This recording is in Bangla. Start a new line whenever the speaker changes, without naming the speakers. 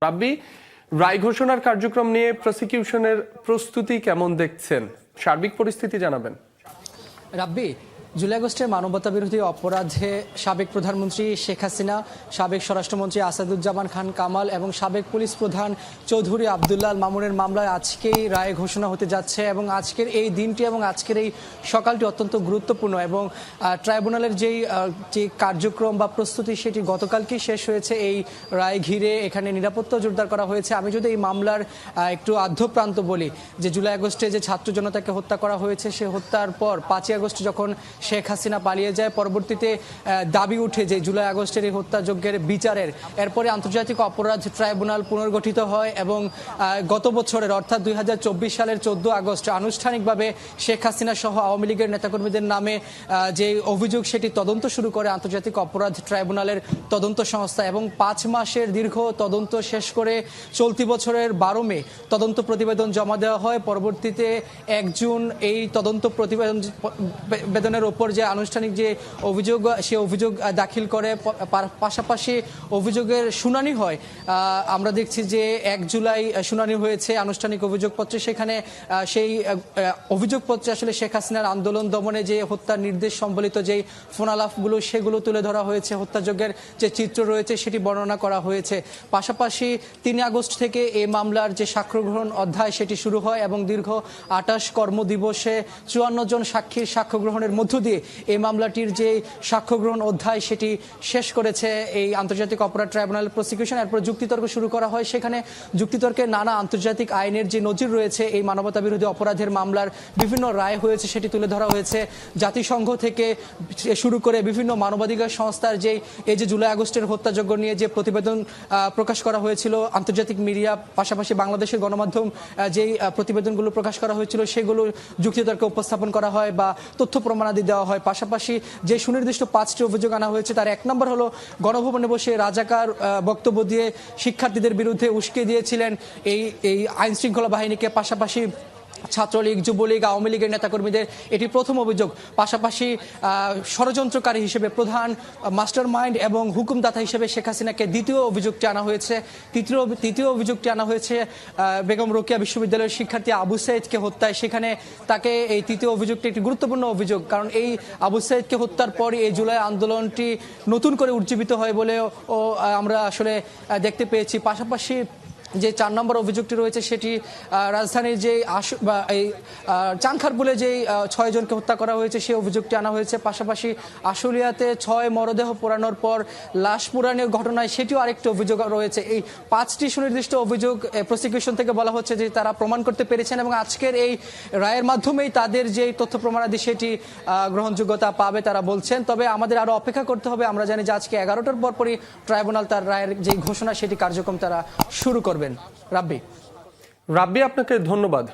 রাব্বি, রায় ঘোষণার কার্যক্রম নিয়ে প্রসিকিউশনের প্রস্তুতি কেমন দেখছেন? সার্বিক পরিস্থিতি জানাবেন।
রাব্বি, জুলাই আগস্টের মানবতা বিরোধী অপরাধে সাবেক প্রধানমন্ত্রী শেখ হাসিনা, সাবেক স্বরাষ্ট্রমন্ত্রী আসাদুজ্জামান খান কামাল এবং সাবেক পুলিশ প্রধান চৌধুরী আবদুল্লাহ আল মামুনের মামলায় আজকেই রায় ঘোষণা হতে যাচ্ছে এবং আজকের এই দিনটি এবং আজকের এই সকালটি অত্যন্ত গুরুত্বপূর্ণ এবং ট্রাইব্যুনালের যে কার্যক্রম বা প্রস্তুতি সেটি গতকালকেই শেষ হয়েছে। এই রায় ঘিরে এখানে নিরাপত্তা জোরদার করা হয়েছে। আমি যদি এই মামলার একটু আদ্যপ্রান্ত বলি, যে জুলাই আগস্টে যে ছাত্র জনতাকে হত্যা করা হয়েছে, সে হত্যার পর 5ই আগস্ট যখন শেখ হাসিনা পালিয়ে যায়, পরবর্তীতে দাবি উঠে যে জুলাই আগস্টের এই হত্যাযজ্ঞের বিচারের। এরপরে আন্তর্জাতিক অপরাধ ট্রাইব্যুনাল পুনর্গঠিত হয় এবং গত বছরের অর্থাৎ 2024 সালের 14 আগস্ট আনুষ্ঠানিকভাবে শেখ হাসিনা সহ আওয়ামী লীগের নেতাকর্মীদের নামে যে অভিযোগ সেটি তদন্ত শুরু করে আন্তর্জাতিক অপরাধ ট্রাইব্যুনালের তদন্ত সংস্থা এবং 5 মাসের দীর্ঘ তদন্ত শেষ করে চলতি বছরের 12 মে তদন্ত প্রতিবেদন জমা দেওয়া হয়। পরবর্তীতে 1 জুন এই তদন্ত প্রতিবেদনের ওপর যে আনুষ্ঠানিক যে অভিযোগ, সে অভিযোগ দাখিল করে, পাশাপাশি অভিযোগের শুনানি হয়। আমরা দেখছি যে 1 জুলাই শুনানি হয়েছে আনুষ্ঠানিক অভিযোগপত্রে। সেখানে সেই অভিযোগপত্রে আসলে শেখ হাসিনার আন্দোলন দমনে যে হত্যার নির্দেশ সম্বলিত যেই ফোনালাপগুলো সেগুলো তুলে ধরা হয়েছে, হত্যাযজ্ঞের যে চিত্র রয়েছে সেটি বর্ণনা করা হয়েছে। পাশাপাশি 3 আগস্ট থেকে এই মামলার যে সাক্ষ্য গ্রহণ অধ্যায় সেটি শুরু হয় এবং দীর্ঘ 28 কর্মদিবসে 54 জন সাক্ষীর সাক্ষ্য গ্রহণের মধ্য দিয়ে এই মামলাটির যে সাক্ষ্য গ্রহণ অধ্যায় সেটি শেষ করেছে এই আন্তর্জাতিক অপরাধ ট্রাইব্যুনাল প্রসিকিউশন। এরপর যুক্তিতর্ক শুরু করা হয়। সেখানে যুক্তিতর্কে নানা আন্তর্জাতিক আইনের যে নজির রয়েছে এই মানবতা বিরোধী অপরাধের মামলার বিভিন্ন রায় হয়েছে সেটি তুলে ধরা হয়েছে। জাতিসংঘ থেকে শুরু করে বিভিন্ন মানবাধিকার সংস্থার এই যে জুলাই আগস্টের হত্যাযজ্ঞ নিয়ে যে প্রতিবেদন প্রকাশ করা হয়েছিল, আন্তর্জাতিক মিডিয়া পাশাপাশি বাংলাদেশের গণমাধ্যম যেই প্রতিবেদনগুলো প্রকাশ করা হয়েছিল সেগুলো যুক্তিতর্কে উপস্থাপন করা হয় বা তথ্য প্রমাণাদি দেওয়া হয়। পাশাপাশি যে সুনির্দিষ্ট 5টি অভিযোগ আনা হয়েছে তার 1 নম্বর হলো গণভবনে বসে রাজাকার বক্তব্য দিয়ে শিক্ষার্থীদের বিরুদ্ধে উস্কে দিয়েছিলেন এই আইন শৃঙ্খলা বাহিনীকে, পাশাপাশি ছাত্রলীগ, যুবলীগ, আওয়ামী লীগের নেতাকর্মীদের, এটি প্রথম অভিযোগ। পাশাপাশি ষড়যন্ত্রকারী হিসেবে প্রধান মাস্টার মাইন্ড এবং হুকুমদাতা হিসেবে শেখ হাসিনাকে দ্বিতীয় অভিযোগটি আনা হয়েছে। তৃতীয় অভিযোগটি আনা হয়েছে বেগম রোকেয়া বিশ্ববিদ্যালয়ের শিক্ষার্থী আবু সাইদকে হত্যায়। সেখানে তাকে এই তৃতীয় অভিযোগটি একটি গুরুত্বপূর্ণ অভিযোগ, কারণ এই আবু সাইদকে হত্যার পরই এই জুলাই আন্দোলনটি নতুন করে উজ্জীবিত হয় বলেও আমরা আসলে দেখতে পেয়েছি। পাশাপাশি যে 4 নম্বর অভিযোগটি রয়েছে সেটি রাজধানীর যে এই চাংখারপুলে যে 6 জনকে হত্যা করা হয়েছে সেই অভিযোগটি আনা হয়েছে। পাশাপাশি আশুলিয়াতে 6 মরদেহ পোড়ানোর পর লাশ পোড়ানোর ঘটনায় সেটিও আরেকটি অভিযোগ রয়েছে। এই 5টি সুনির্দিষ্ট অভিযোগ প্রসিকিউশন থেকে বলা হচ্ছে যে তারা প্রমাণ করতে পেরেছেন এবং আজকের এই রায়ের মাধ্যমেই তাদের যে তথ্য প্রমাণাদি সেটি গ্রহণযোগ্যতা পাবে তারা বলছেন। তবে আমাদের আরো অপেক্ষা করতে হবে। আমরা জানি যে আজকে 11টার পরপরই ট্রাইব্যুনাল তার রায়ের যে ঘোষণা সেটি কার্যক্রম তারা শুরু করবেন। রাব্বি,
আপনাকে ধন্যবাদ।